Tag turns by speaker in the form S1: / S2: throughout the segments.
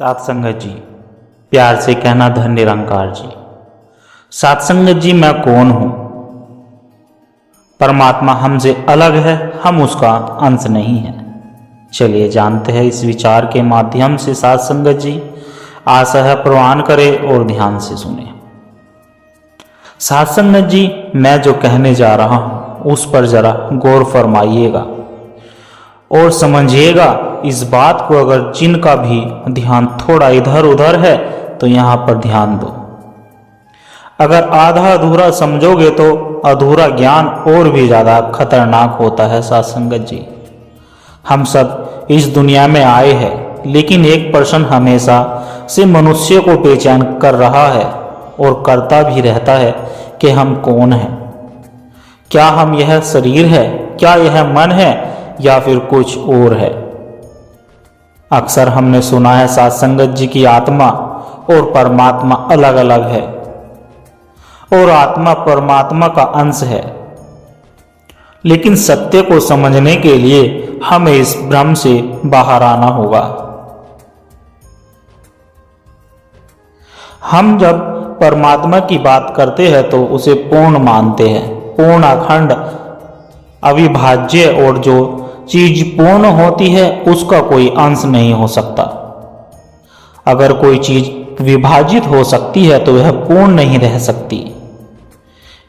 S1: सात संगत जी, प्यार से कहना धन निरंकार जी। सात संगत जी, मैं कौन हूं? परमात्मा हमसे अलग है, हम उसका अंश नहीं है। चलिए जानते हैं इस विचार के माध्यम से। सात संगत जी, आशा है प्रवान करें और ध्यान से सुने। सात संगत जी, मैं जो कहने जा रहा हूं उस पर जरा गौर फरमाइएगा और समझिएगा इस बात को। अगर जिनका भी ध्यान थोड़ा इधर उधर है तो यहां पर ध्यान दो। अगर आधा अधूरा समझोगे तो अधूरा ज्ञान और भी ज्यादा खतरनाक होता है। सात संगत जी, हम सब इस दुनिया में आए हैं, लेकिन एक प्रश्न हमेशा से मनुष्य को बेचैन कर रहा है और करता भी रहता है कि हम कौन हैं। क्या हम यह शरीर है? क्या यह मन है या फिर कुछ और है? अक्सर हमने सुना है सात संगत जी की आत्मा और परमात्मा अलग अलग है और आत्मा परमात्मा का अंश है। लेकिन सत्य को समझने के लिए हमें इस भ्रम से बाहर आना होगा। हम जब परमात्मा की बात करते हैं तो उसे पूर्ण मानते हैं, पूर्ण, अखंड, अविभाज्य, और जो चीज पूर्ण होती है उसका कोई अंश नहीं हो सकता। अगर कोई चीज विभाजित हो सकती है तो वह पूर्ण नहीं रह सकती।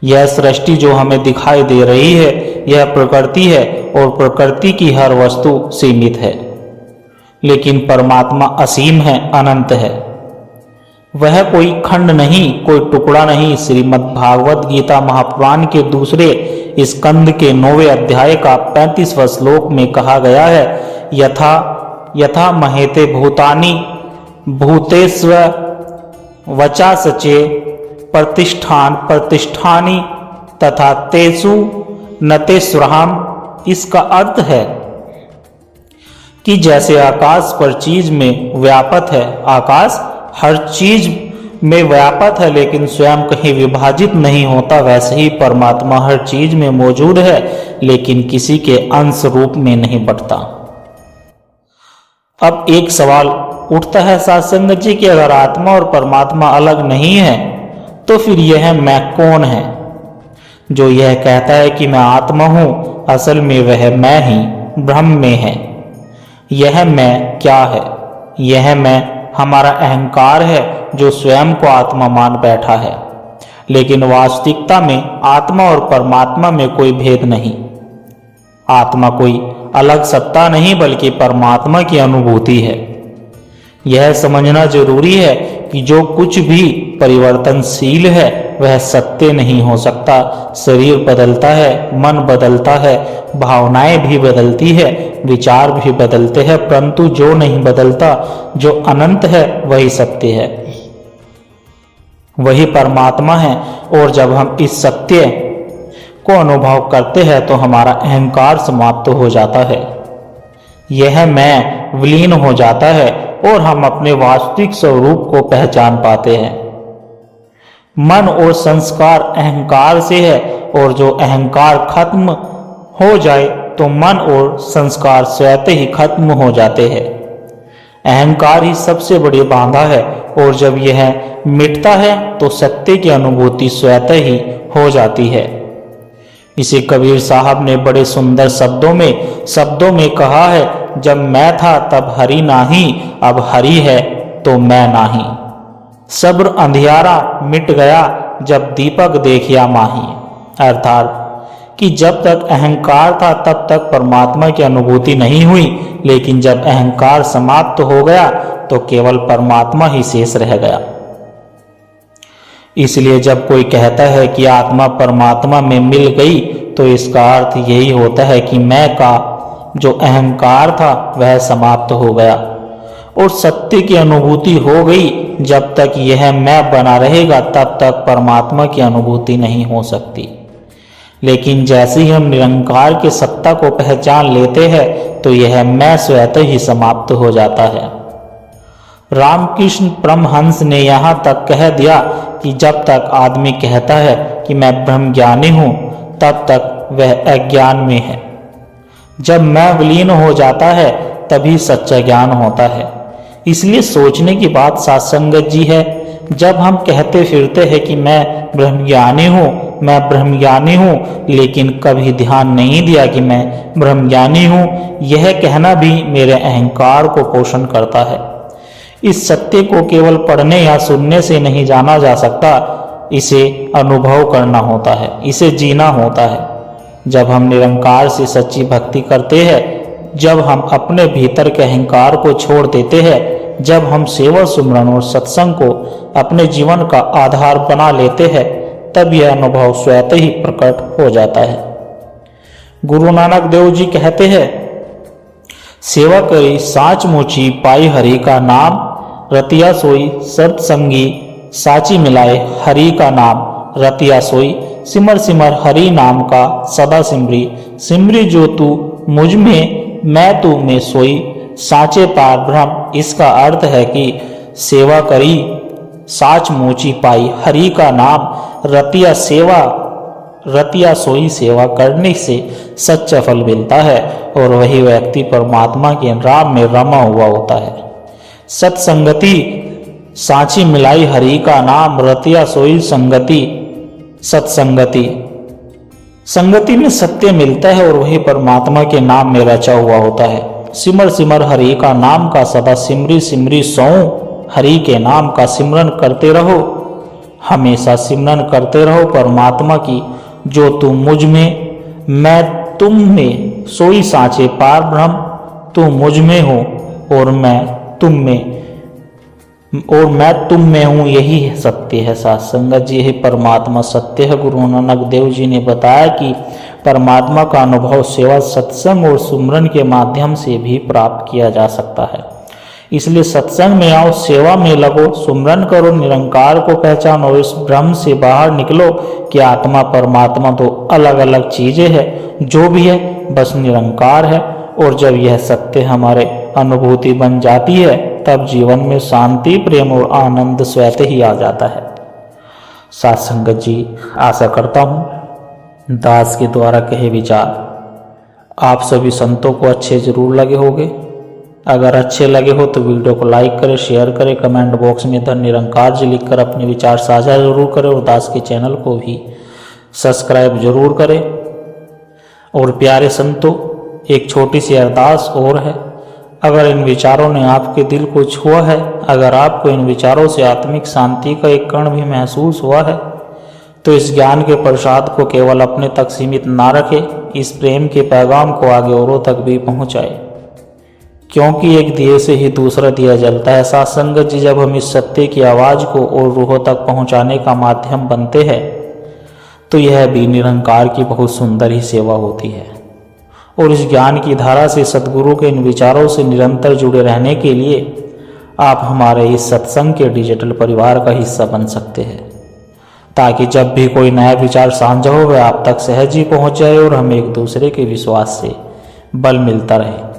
S1: यह सृष्टि जो हमें दिखाई दे रही है यह प्रकृति है और प्रकृति की हर वस्तु सीमित है, लेकिन परमात्मा असीम है, अनंत है। वह कोई खंड नहीं, कोई टुकड़ा नहीं। श्रीमद् भागवत गीता महापुराण के दूसरे स्कंद के 9वें अध्याय का 35वां श्लोक में कहा गया है, यथा यथा महेते भूतानि भूतेस्व वचा सचे प्रतिष्ठान प्रतिष्ठानि तथा तेसु नतेस्वराम। इसका अर्थ है कि जैसे आकाश पर चीज में व्यापक है, आकाश हर चीज में व्यापक है लेकिन स्वयं कहीं विभाजित नहीं होता, वैसे ही परमात्मा हर चीज में मौजूद है लेकिन किसी के अंश रूप में नहीं बंटता। अब एक सवाल उठता है सात संगत जी कि अगर आत्मा और परमात्मा अलग नहीं है तो फिर यह मैं कौन है? जो यह कहता है कि मैं आत्मा हूं, असल में वह मैं ही ब्रह्म में है। यह मैं क्या है? यह मैं हमारा अहंकार है जो स्वयं को आत्मा मान बैठा है। लेकिन वास्तविकता में आत्मा और परमात्मा में कोई भेद नहीं। आत्मा कोई अलग सत्ता नहीं बल्कि परमात्मा की अनुभूति है। यह समझना जरूरी है कि जो कुछ भी परिवर्तनशील है वह सत्य नहीं हो सकता। शरीर बदलता है, मन बदलता है, भावनाएं भी बदलती है, विचार भी बदलते हैं, परंतु जो नहीं बदलता, जो अनंत है, वही सत्य है, वही परमात्मा है। और जब हम इस सत्य को अनुभव करते हैं तो हमारा अहंकार समाप्त हो जाता है, यह मैं विलीन हो जाता है और हम अपने वास्तविक स्वरूप को पहचान पाते हैं। मन और संस्कार अहंकार से है और जो अहंकार खत्म हो जाए तो मन और संस्कार स्वतः ही खत्म हो जाते हैं। अहंकार ही सबसे बड़ी बाधा है और जब यह मिटता है तो सत्य की अनुभूति स्वतः ही हो जाती है। इसे कबीर साहब ने बड़े सुंदर शब्दों में कहा है, जब मैं था तब हरि नाही, अब हरि है तो मैं नाही। सब्र अंधियारा मिट गया जब दीपक देखिया माही। अर्थात कि जब तक अहंकार था तब तक परमात्मा की अनुभूति नहीं हुई, लेकिन जब अहंकार समाप्त हो गया तो केवल परमात्मा ही शेष रह गया। इसलिए जब कोई कहता है कि आत्मा परमात्मा में मिल गई तो इसका अर्थ यही होता है कि मैं का जो अहंकार था वह समाप्त हो गया और सत्य की अनुभूति हो गई। जब तक यह मैं बना रहेगा तब तक परमात्मा की अनुभूति नहीं हो सकती। लेकिन जैसे ही हम निरंकार के सत्ता को पहचान लेते हैं तो यह मैं स्वतः ही समाप्त हो जाता है। रामकृष्ण परमहंस ने यहाँ तक कह दिया कि जब तक आदमी कहता है कि मैं ब्रह्म ज्ञानी हूँ तब तक वह अज्ञान में है। जब मैं विलीन हो जाता है तभी सच्चा ज्ञान होता है। इसलिए सोचने की बात साथ संगत जी है, जब हम कहते फिरते हैं कि मैं ब्रह्मज्ञानी हूँ, मैं ब्रह्मज्ञानी हूँ, लेकिन कभी ध्यान नहीं दिया कि मैं ब्रह्मज्ञानी हूँ, यह कहना भी मेरे अहंकार को पोषण करता है। इस सत्य को केवल पढ़ने या सुनने से नहीं जाना जा सकता, इसे अनुभव करना होता है, इसे जीना होता है। जब हम निरंकार से सच्ची भक्ति करते हैं, जब हम अपने भीतर के अहंकार को छोड़ देते हैं, जब हम सेवा सुमरन और सत्संग को अपने जीवन का आधार बना लेते हैं, तब यह अनुभव स्वतः ही प्रकट हो जाता है। गुरु नानक देव जी कहते हैं, सेवा करी साच मुची पाई हरि का नाम, रतिया सोई सत्संगी साची मिलाए हरि का नाम, रतिया सोई सिमर सिमर हरि नाम का सदा सिमरी, सिमरी जो तू मुझ में मैं तू में सोई, साचे पार ब्रह्म। इसका अर्थ है कि सेवा करी साच मोची पाई हरि का नाम, रतिया सोई सेवा करने से सच्चा फल मिलता है और वही व्यक्ति परमात्मा के राम में रमा हुआ होता है। सत्संगति साची मिलाई हरि का नाम, रतिया सोई संगति सत्संगति। संगति में सत्य मिलता है और वही परमात्मा के नाम में रचा हुआ होता है। सिमर सिमर हरि का नाम का सदा सिमरी, सिमरी सौ हरि के नाम का सिमरन करते रहो, हमेशा सिमरन करते रहो परमात्मा की, जो तुम मुझ में मैं तुम में सोई साचे पार ब्रह्म। तू मुझ में हो और मैं तुम में हूँ, यही सत्य है। साथ संगत जी, यही परमात्मा सत्य है। गुरु नानक देव जी ने बताया कि परमात्मा का अनुभव सेवा सत्संग और सुमरन के माध्यम से भी प्राप्त किया जा सकता है। इसलिए सत्संग में आओ, सेवा में लगो, सुमरन करो, निरंकार को पहचानो, इस भ्रम से बाहर निकलो कि आत्मा परमात्मा तो अलग अलग चीजें हैं, जो भी है बस निरंकार है। और जब यह सत्य हमारे अनुभूति बन जाती है, तब जीवन में शांति, प्रेम और आनंद स्वतः ही आ जाता है। साथ संगत जी, आशा करता हूँ दास के द्वारा कहे विचार आप सभी संतों को अच्छे जरूर लगे होंगे। अगर अच्छे लगे हो तो वीडियो को लाइक करें, शेयर करें, कमेंट बॉक्स में धन निरंकार जी लिखकर अपने विचार साझा जरूर करें और दास के चैनल को भी सब्सक्राइब जरूर करें। और प्यारे संतों, एक छोटी सी अरदास और है। अगर इन विचारों ने आपके दिल को छुआ है, अगर आपको इन विचारों से आत्मिक शांति का एक कण भी महसूस हुआ है, तो इस ज्ञान के प्रसाद को केवल अपने तक सीमित ना रखें, इस प्रेम के पैगाम को आगे औरों तक भी पहुंचाए, क्योंकि एक दिए से ही दूसरा दिया जलता है। साथ संगत जी, जब हम इस सत्य की आवाज़ को और रूहों तक पहुंचाने का माध्यम बनते हैं, तो यह भी निरंकार की बहुत सुंदर ही सेवा होती है। और इस ज्ञान की धारा से सद्गुरु के इन विचारों से निरंतर जुड़े रहने के लिए आप हमारे इस सत्संग के डिजिटल परिवार का हिस्सा बन सकते हैं, ताकि जब भी कोई नया विचार साझा हो वह आप तक सहज ही पहुँच जाए और हमें एक दूसरे के विश्वास से बल मिलता रहे।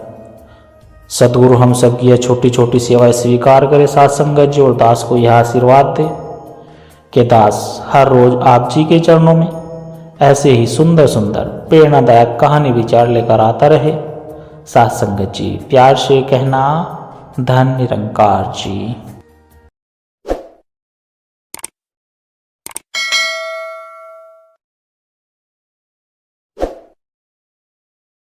S1: सद्गुरु हम सब की यह छोटी छोटी सेवाएं स्वीकार करे। साथ संगत जी, और दास को यह आशीर्वाद दे कि दास हर रोज आप जी के चरणों में ऐसे ही सुंदर सुंदर प्रेरणादायक कहानी विचार लेकर आता रहे। साथ संगत जी, प्यार से कहना धन निरंकार जी।